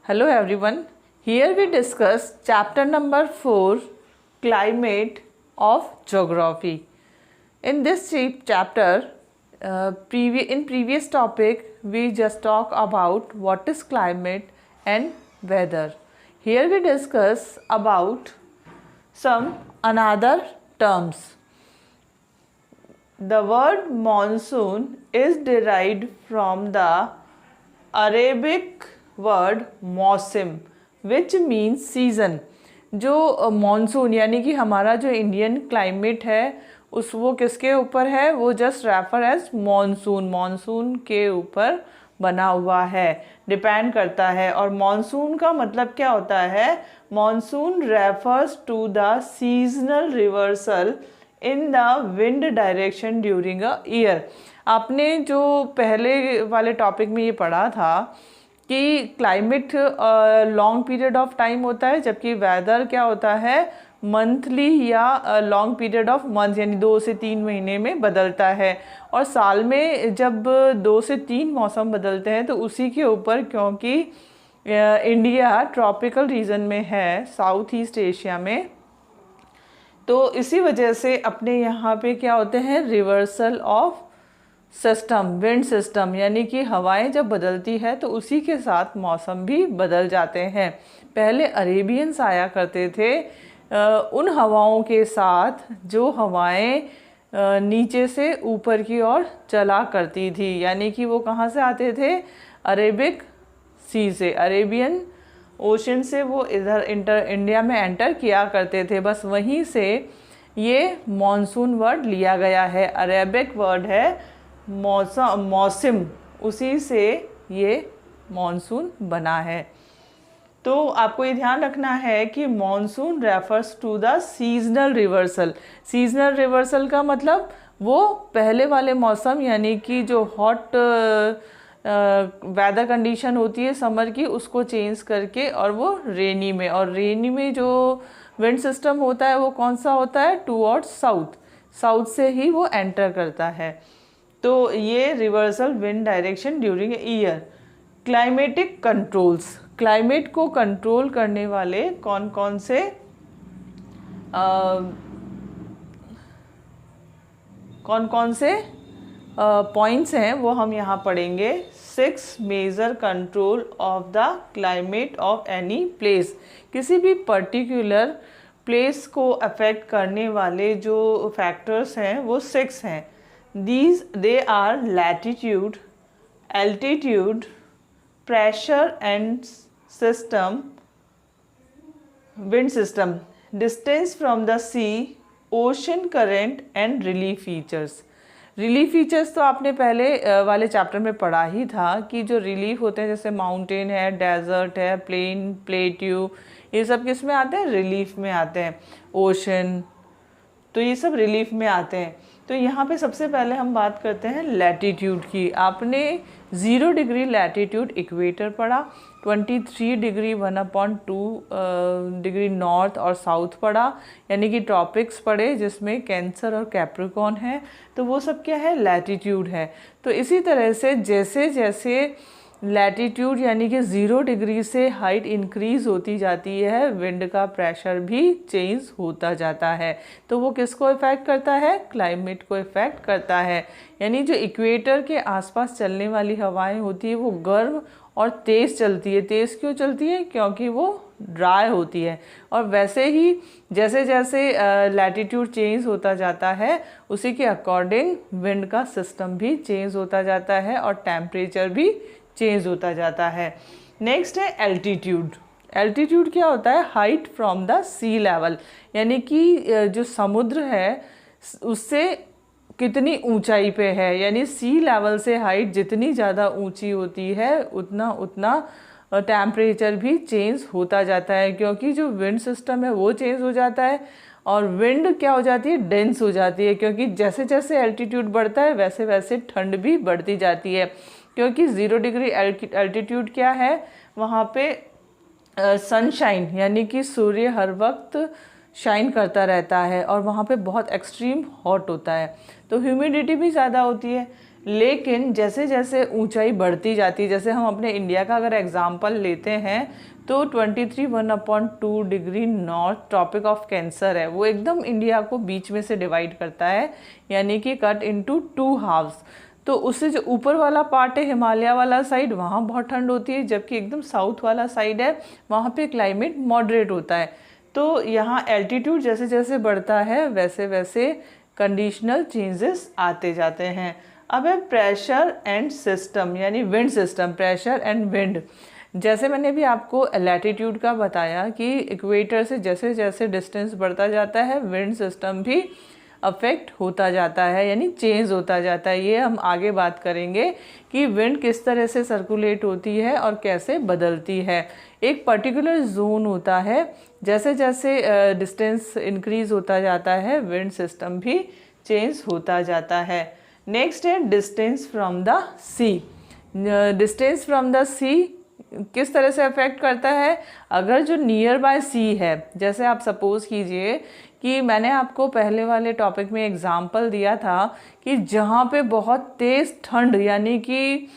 Hello everyone. Here we discuss chapter number 4, Climate of Geography. In this chapter, in previous topic, we just talk about what is climate and weather. Here we discuss about some another terms. The word monsoon is derived from the Arabic word मौसम which means season. जो monsoon यानी कि हमारा जो Indian climate है उस वो किसके ऊपर है, वो जस्ट रेफर एज मॉनसून के ऊपर बना हुआ है, डिपेंड करता है। और मॉनसून का मतलब क्या होता है? Monsoon refers to the seasonal reversal in the wind direction during a year. आपने जो पहले वाले टॉपिक में ये पढ़ा था कि climate long period of time होता है, जबकि वेदर क्या होता है, मंथली या लॉन्ग पीरियड ऑफ मंथ यानी 2 से 3 महीने में बदलता है। और साल में जब 2 से 3 मौसम बदलते हैं तो उसी के ऊपर, क्योंकि इंडिया ट्रॉपिकल रीजन में है, साउथ ईस्ट एशिया में, तो इसी वजह से अपने यहाँ पे क्या होते हैं, reversal of system, wind system, यानी कि हवाएं जब बदलती है तो उसी के साथ मौसम भी बदल जाते हैं। पहले अरेबियंस आया करते थे उन हवाओं के साथ जो हवाएं नीचे से ऊपर की ओर चला करती थी, यानी कि वो कहाँ से आते थे, अरेबिक सी से, अरेबियन ओशन से वो इधर इंडिया में एंटर किया करते थे। बस वहीं से ये मॉनसून वर्ड लिया गया है। अरेबिक वर्ड है मौसम, उसी से ये मॉनसून बना है। तो आपको ये ध्यान रखना है कि monsoon refers to the seasonal reversal. Seasonal reversal का मतलब वो पहले वाले मौसम यानी कि जो हॉट वेदर कंडीशन होती है समर की, उसको चेंज करके और वो रेनी में, और रेनी में जो विंड सिस्टम होता है वो कौन सा होता है, टूवर्ड्स साउथ से ही वो एंटर करता है। तो ये reversal wind direction during year. Climatic controls, climate को कंट्रोल करने वाले कौन कौन से पॉइंट्स हैं वो हम यहाँ पढ़ेंगे। 6 major control of the climate of any place. किसी भी पर्टिकुलर प्लेस को अफेक्ट करने वाले जो फैक्टर्स हैं वो 6 हैं। They are latitude, altitude, pressure and wind system, distance from the sea, ocean current and relief features. Relief features तो आपने पहले वाले चैप्टर में पढ़ा ही था कि जो रिलीफ होते हैं जैसे माउंटेन है, डेजर्ट है, प्लेन, प्लेट्यू, ये सब किस में आते हैं, रिलीफ में आते हैं। ओशन, तो ये सब रिलीफ में आते हैं। तो यहाँ पे सबसे पहले हम बात करते हैं लैटीट्यूड की। आपने 0 डिग्री लैटीट्यूड इक्वेटर पढ़ा, 23 डिग्री 1/2 डिग्री नॉर्थ और साउथ पढ़ा, यानी कि ट्रॉपिक्स पढ़े जिसमें कैंसर और कैप्रिकॉर्न है, तो वो सब क्या है, लैटीट्यूड है। तो इसी तरह से जैसे जैसे लैटीट्यूड यानी कि 0 डिग्री से हाइट इंक्रीज़ होती जाती है, विंड का प्रेशर भी चेंज होता जाता है। तो वो किसको इफ़ेक्ट करता है, क्लाइमेट को इफ़ेक्ट करता है। यानी जो इक्वेटर के आसपास चलने वाली हवाएं होती है वो गर्म और तेज़ चलती है। तेज़ क्यों चलती है, क्योंकि वो ड्राई होती है। और वैसे ही जैसे जैसे लैटीट्यूड चेंज होता जाता है उसी के अकॉर्डिंग विंड का सिस्टम भी चेंज होता जाता है और टेम्परेचर भी चेंज होता जाता है। नेक्स्ट है एल्टीट्यूड। एल्टीट्यूड क्या होता है, height from the sea level, यानी कि जो समुद्र है उससे कितनी ऊंचाई पे है। यानी सी लेवल से हाइट जितनी ज़्यादा ऊंची होती है उतना टेम्परेचर भी चेंज होता जाता है, क्योंकि जो विंड सिस्टम है वो चेंज हो जाता है और विंड क्या हो जाती है, डेंस हो जाती है, क्योंकि जैसे जैसे एल्टीट्यूड बढ़ता है वैसे वैसे ठंड भी बढ़ती जाती है। क्योंकि 0 डिग्री एल्टीट्यूड क्या है, वहाँ पे सनशाइन यानी कि सूर्य हर वक्त शाइन करता रहता है और वहाँ पे बहुत एक्सट्रीम हॉट होता है, तो ह्यूमिडिटी भी ज़्यादा होती है। लेकिन जैसे जैसे ऊंचाई बढ़ती जाती है, जैसे हम अपने इंडिया का अगर एग्जांपल लेते हैं तो 23 degree north tropic of cancer है, वो एकदम इंडिया को बीच में से डिवाइड करता है, यानी कि कट इनटू 2 हाफ्स। तो उससे जो ऊपर वाला पार्ट है, हिमालय वाला साइड, वहाँ बहुत ठंड होती है, जबकि एकदम साउथ वाला साइड है वहाँ पे क्लाइमेट मॉडरेट होता है। तो यहाँ एल्टीट्यूड जैसे जैसे बढ़ता है वैसे वैसे कंडीशनल चेंजेस आते जाते हैं। अब है प्रेशर एंड सिस्टम, यानी wind system, pressure and wind. जैसे मैंने भी आपको लैटिट्यूड का बताया कि इक्वेटर से जैसे जैसे डिस्टेंस बढ़ता जाता है विंड सिस्टम भी अफेक्ट होता जाता है, यानी चेंज होता जाता है। ये हम आगे बात करेंगे कि विंड किस तरह से सर्कुलेट होती है और कैसे बदलती है। एक पर्टिकुलर जोन होता है, जैसे जैसे डिस्टेंस इंक्रीज होता जाता है विंड सिस्टम भी चेंज होता जाता है। नेक्स्ट है distance from the sea. Distance from the sea किस तरह से अफेक्ट करता है? अगर जो नियर बाय सी है, जैसे आप सपोज कीजिए कि मैंने आपको पहले वाले टॉपिक में एग्जांपल दिया था कि जहाँ पे बहुत तेज़ ठंड, यानी कि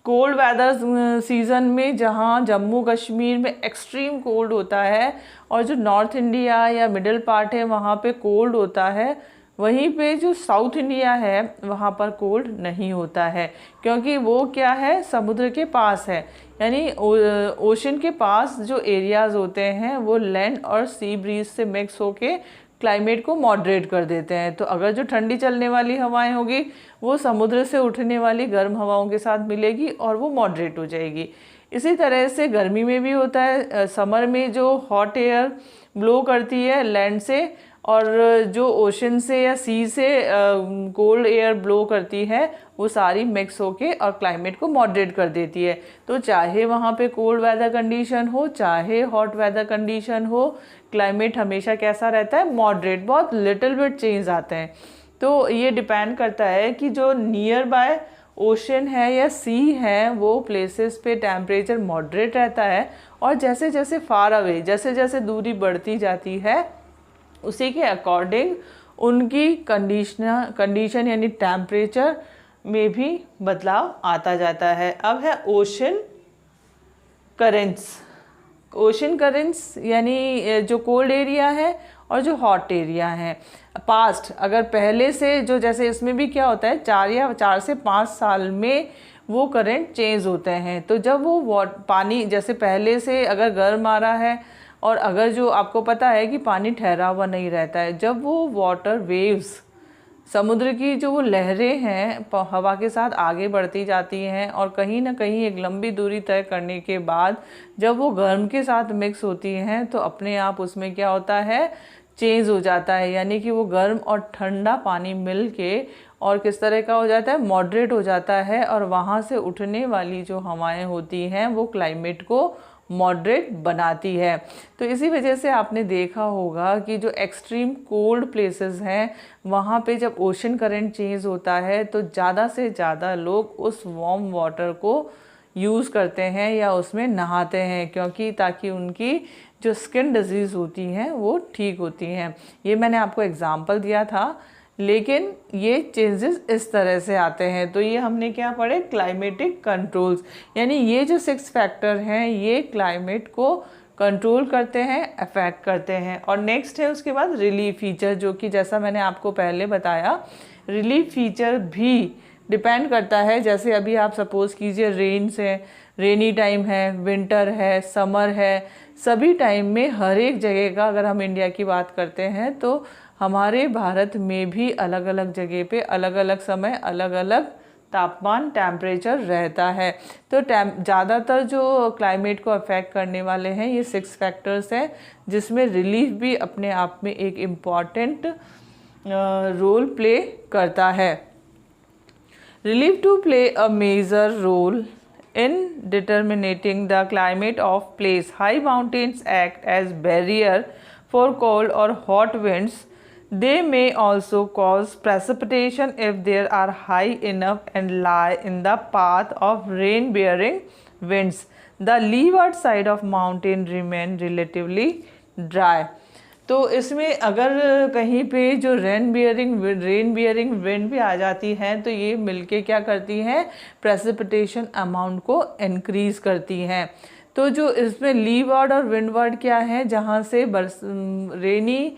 कोल्ड वेदर सीज़न में जहाँ जम्मू कश्मीर में एक्सट्रीम कोल्ड होता है और जो नॉर्थ इंडिया या मिडिल पार्ट है वहाँ पे कोल्ड होता है, वहीं पे जो साउथ इंडिया है वहाँ पर कोल्ड नहीं होता है, क्योंकि वो क्या है, समुद्र के पास है। यानी ओशन के पास जो एरियाज़ होते हैं वो लैंड और सी ब्रीज से मिक्स होके क्लाइमेट को मॉडरेट कर देते हैं। तो अगर जो ठंडी चलने वाली हवाएं होगी वो समुद्र से उठने वाली गर्म हवाओं के साथ मिलेगी और वो मॉडरेट हो जाएगी। इसी तरह से गर्मी में भी होता है, समर में जो हॉट एयर ब्लो करती है लैंड से और जो ओशन से या सी से कोल्ड एयर ब्लो करती है वो सारी मिक्स होके और क्लाइमेट को मॉडरेट कर देती है। तो चाहे वहाँ पे कोल्ड वेदर कंडीशन हो चाहे हॉट वेदर कंडीशन हो, क्लाइमेट हमेशा कैसा रहता है, मॉडरेट। बहुत लिटिल बिट चेंज आते हैं। तो ये डिपेंड करता है कि जो नियर बाय ओशन है या सी है वो प्लेसेस पे टेम्परेचर मॉडरेट रहता है, और जैसे जैसे फार अवे, जैसे जैसे दूरी बढ़ती जाती है उसी के अकॉर्डिंग उनकी कंडीशन यानी टेम्परेचर में भी बदलाव आता जाता है। अब है ओशन करेंट्स। ओशन करेंट्स यानी जो कोल्ड एरिया है और जो हॉट एरिया है। पास्ट, अगर पहले से जो, जैसे इसमें भी क्या होता है, 4 से 5 साल में वो करंट चेंज होते हैं। तो जब वो पानी जैसे पहले से अगर गर्म आ रहा है और अगर जो आपको पता है कि पानी ठहरा हुआ नहीं रहता है, जब वो वाटर वेव्स, समुद्र की जो वो लहरें हैं हवा के साथ आगे बढ़ती जाती हैं और कहीं ना कहीं एक लंबी दूरी तय करने के बाद जब वो गर्म के साथ मिक्स होती हैं तो अपने आप उसमें क्या होता है, चेंज हो जाता है। यानी कि वो गर्म और ठंडा पानी मिल के और किस तरह का हो जाता है, मॉडरेट हो जाता है, और वहाँ से उठने वाली जो हवाएं होती हैं वो क्लाइमेट को मॉडरेट बनाती है। तो इसी वजह से आपने देखा होगा कि जो एक्सट्रीम कोल्ड प्लेसेस हैं वहाँ पे जब ओशन करंट चेंज होता है तो ज़्यादा से ज़्यादा लोग उस वार्म वाटर को यूज़ करते हैं या उसमें नहाते हैं, क्योंकि ताकि उनकी जो स्किन डिजीज़ होती हैं वो ठीक होती हैं। ये मैंने आपको एग्जांपल दिया था, लेकिन ये चेंजेस इस तरह से आते हैं। तो ये हमने क्या पढ़े, क्लाइमेटिक कंट्रोल्स, यानी ये जो 6 फैक्टर हैं ये क्लाइमेट को कंट्रोल करते हैं, अफेक्ट करते हैं। और नेक्स्ट है उसके बाद रिलीफ फीचर, जो कि जैसा मैंने आपको पहले बताया, रिलीफ फीचर भी डिपेंड करता है। जैसे अभी आप सपोज़ कीजिए रेनी टाइम है, विंटर है, समर है, सभी टाइम में हर एक जगह का, अगर हम इंडिया की बात करते हैं तो हमारे भारत में भी अलग अलग जगह पे अलग अलग समय अलग अलग तापमान टेम्परेचर रहता है। तो ज़्यादातर जो क्लाइमेट को अफेक्ट करने वाले हैं ये 6 फैक्टर्स हैं, जिसमें रिलीफ भी अपने आप में एक इम्पॉर्टेंट रोल प्ले करता है। Relief to play a major role in determining the climate of place. High mountains act as barrier for cold or hot winds. They may also cause precipitation if they are high enough and lie in the path of rain-bearing winds. The leeward side of mountain remain relatively dry. तो इसमें अगर कहीं पे जो rain bearing wind भी आ जाती है तो ये मिलके क्या करती हैं, प्रेसिपिटेशन अमाउंट को इंक्रीज करती हैं। तो जो इसमें लीवार्ड और विंडवार्ड क्या है, जहाँ से रेनी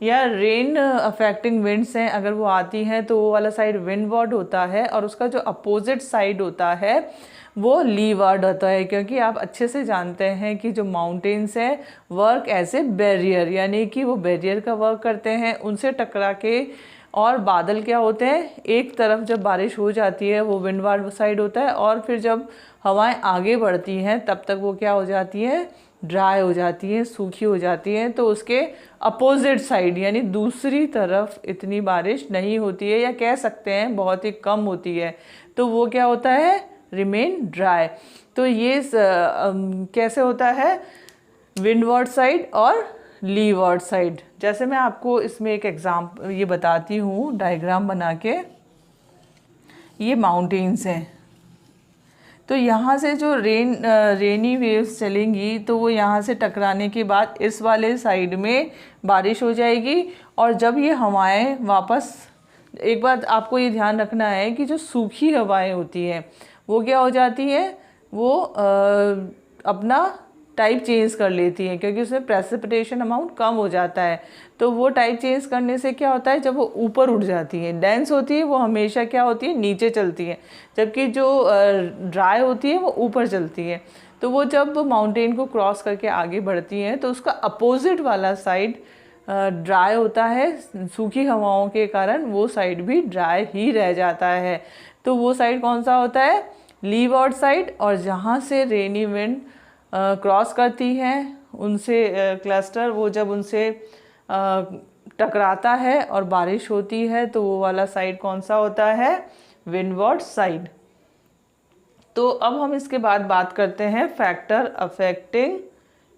या रेन अफेक्टिंग विंड्स हैं अगर वो आती हैं तो वो वाला साइड विंडवार्ड होता है, और उसका जो अपोजिट साइड होता है वो लीवार्ड होता है। क्योंकि आप अच्छे से जानते हैं कि जो माउंटेन्स हैं वर्क एज ए बैरियर, यानी कि वो बैरियर का वर्क करते हैं, उनसे टकरा के। और बादल क्या होते हैं, एक तरफ जब बारिश हो जाती है वो विंडवार्ड साइड होता है, और फिर जब हवाएं आगे बढ़ती हैं तब तक वो क्या हो जाती है, ड्राई हो जाती हैं, सूखी हो जाती हैं। तो उसके अपोजिट साइड यानी दूसरी तरफ इतनी बारिश नहीं होती है, या कह सकते हैं बहुत ही कम होती है। तो वो क्या होता है, रिमेन ड्राई। तो ये कैसे होता है, विंडवार्ड साइड और लीवार्ड साइड। जैसे मैं आपको इसमें एक एग्जाम्पल ये बताती हूँ डायग्राम बना के। ये माउंटेन्स हैं, तो यहाँ से जो रेनी वेव्स चलेंगी तो वो यहाँ से टकराने के बाद इस वाले साइड में बारिश हो जाएगी। और जब ये हवाएं वापस, एक बात आपको ये ध्यान रखना है कि जो सूखी हवाएं होती हैं वो क्या हो जाती हैं, वो अपना टाइप चेंज कर लेती हैं, क्योंकि उसमें प्रेसिपिटेशन अमाउंट कम हो जाता है। तो वो टाइप चेंज करने से क्या होता है, जब वो ऊपर उठ जाती है, डेंस होती है, वो हमेशा क्या होती है, नीचे चलती है, जबकि जो ड्राई होती है वो ऊपर चलती है। तो वो जब माउंटेन को क्रॉस करके आगे बढ़ती हैं तो उसका अपोजिट वाला साइड ड्राई होता है, सूखी हवाओं के कारण वो साइड भी ड्राई ही रह जाता है। तो वो साइड कौन सा होता है, लीवार्ड साइड। और जहाँ से रेनी विंड क्रॉस करती हैं उनसे क्लस्टर, वो जब उनसे टकराता है और बारिश होती है तो वो वाला साइड कौन सा होता है, विंडवार्ड साइड। तो अब हम इसके बाद बात करते हैं फैक्टर अफेक्टिंग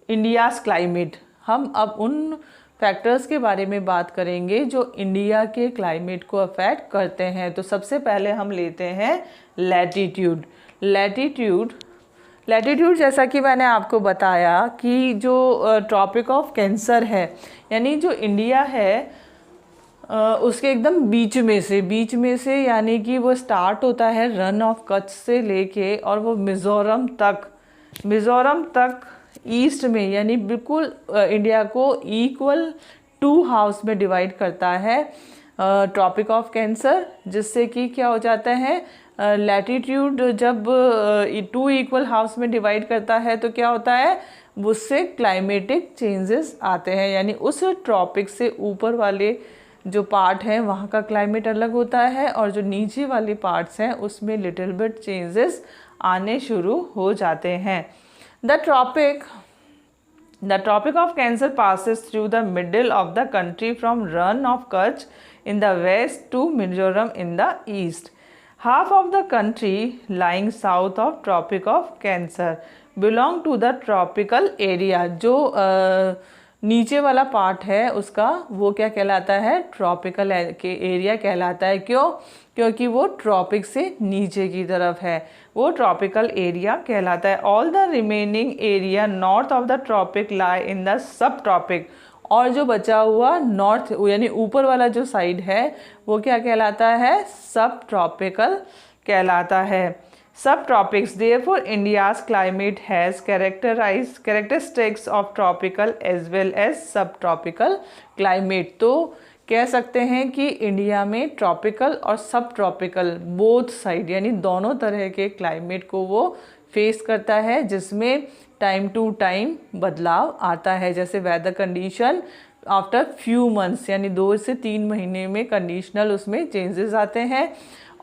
इंडियाज़ क्लाइमेट। हम अब उन फैक्टर्स के बारे में बात करेंगे जो इंडिया के क्लाइमेट को अफेक्ट करते हैं। तो सबसे पहले हम लेते हैं लैटीट्यूड। लैटीट्यूड जैसा कि मैंने आपको बताया कि जो ट्रॉपिक ऑफ कैंसर है, यानी जो इंडिया है उसके एकदम बीच में से यानी कि वो स्टार्ट होता है रन ऑफ कच्छ से लेके और वो मिज़ोरम तक ईस्ट में, यानी बिल्कुल इंडिया को इक्वल 2 हाउस में डिवाइड करता है ट्रॉपिक ऑफ कैंसर। जिससे कि क्या हो जाता है, लैटीट्यूड जब 2 इक्वल हाउस में डिवाइड करता है तो क्या होता है, उससे क्लाइमेटिक चेंजेस आते हैं। यानी उस ट्रॉपिक से ऊपर वाले जो पार्ट है वहाँ का क्लाइमेट अलग होता है, और जो नीचे वाले पार्ट्स हैं उसमें लिटिल बिट चेंजेस आने शुरू हो जाते हैं। The tropic of Cancer passes through the middle of the country from Rann of Kutch in the west to Mizoram in the east. Half of the country lying south of Tropic of Cancer belong to the tropical area. जो नीचे वाला part है उसका वो क्या कहलाता है, tropical area कहलाता है। क्यों? क्योंकि वो ट्रॉपिक से नीचे की तरफ है, वो ट्रॉपिकल एरिया कहलाता है। All the remaining area north of the tropic lie in the sub tropic. और जो बचा हुआ नॉर्थ यानी ऊपर वाला जो साइड है वो क्या कहलाता है, सब ट्रॉपिकल कहलाता है। Subtropics. Therefore, India's climate has characteristics of tropical as well as subtropical climate. तो कह सकते हैं कि इंडिया में ट्रॉपिकल और सब ट्रॉपिकल बोथ साइड यानी दोनों तरह के क्लाइमेट को वो फेस करता है, जिसमें टाइम टू टाइम बदलाव आता है। जैसे weather condition after few months यानी 2 से 3 महीने में कंडीशनल उसमें चेंजेस आते हैं।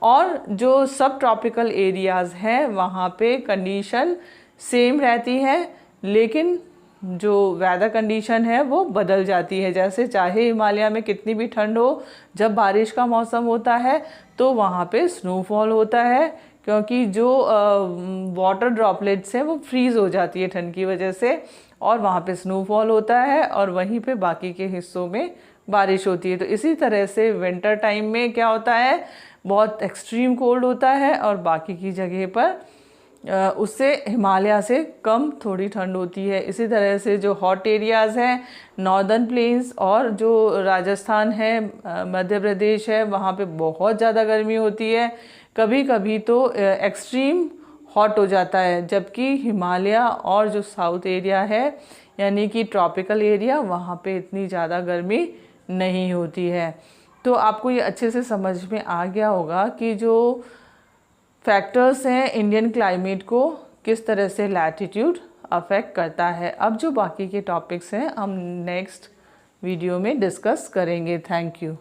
और जो सब ट्रॉपिकल एरियाज़ हैं वहाँ पे कंडीशन सेम रहती है, लेकिन जो वेदर कंडीशन है वो बदल जाती है। जैसे चाहे हिमालय में कितनी भी ठंड हो, जब बारिश का मौसम होता है तो वहाँ पे स्नोफॉल होता है, क्योंकि जो वाटर ड्रॉपलेट्स हैं वो फ्रीज़ हो जाती है ठंड की वजह से, और वहाँ पे स्नोफॉल होता है, और वहीं पे बाकी के हिस्सों में बारिश होती है। तो इसी तरह से विंटर टाइम में क्या होता है, बहुत एक्सट्रीम कोल्ड होता है और बाकी की जगह पर उससे हिमालय से कम थोड़ी ठंड होती है। इसी तरह से जो हॉट एरियाज़ हैं नॉर्दर्न प्लेन्स और जो राजस्थान है, मध्य प्रदेश है, वहाँ पे बहुत ज़्यादा गर्मी होती है, कभी कभी तो एक्सट्रीम हॉट हो जाता है। जबकि हिमालय और जो साउथ एरिया है यानी कि ट्रॉपिकल एरिया, वहाँ पे इतनी ज़्यादा गर्मी नहीं होती है। तो आपको ये अच्छे से समझ में आ गया होगा कि जो फैक्टर्स हैं इंडियन क्लाइमेट को किस तरह से लैटिट्यूड अफेक्ट करता है। अब जो बाकी के टॉपिक्स हैं हम नेक्स्ट वीडियो में डिस्कस करेंगे। Thank you.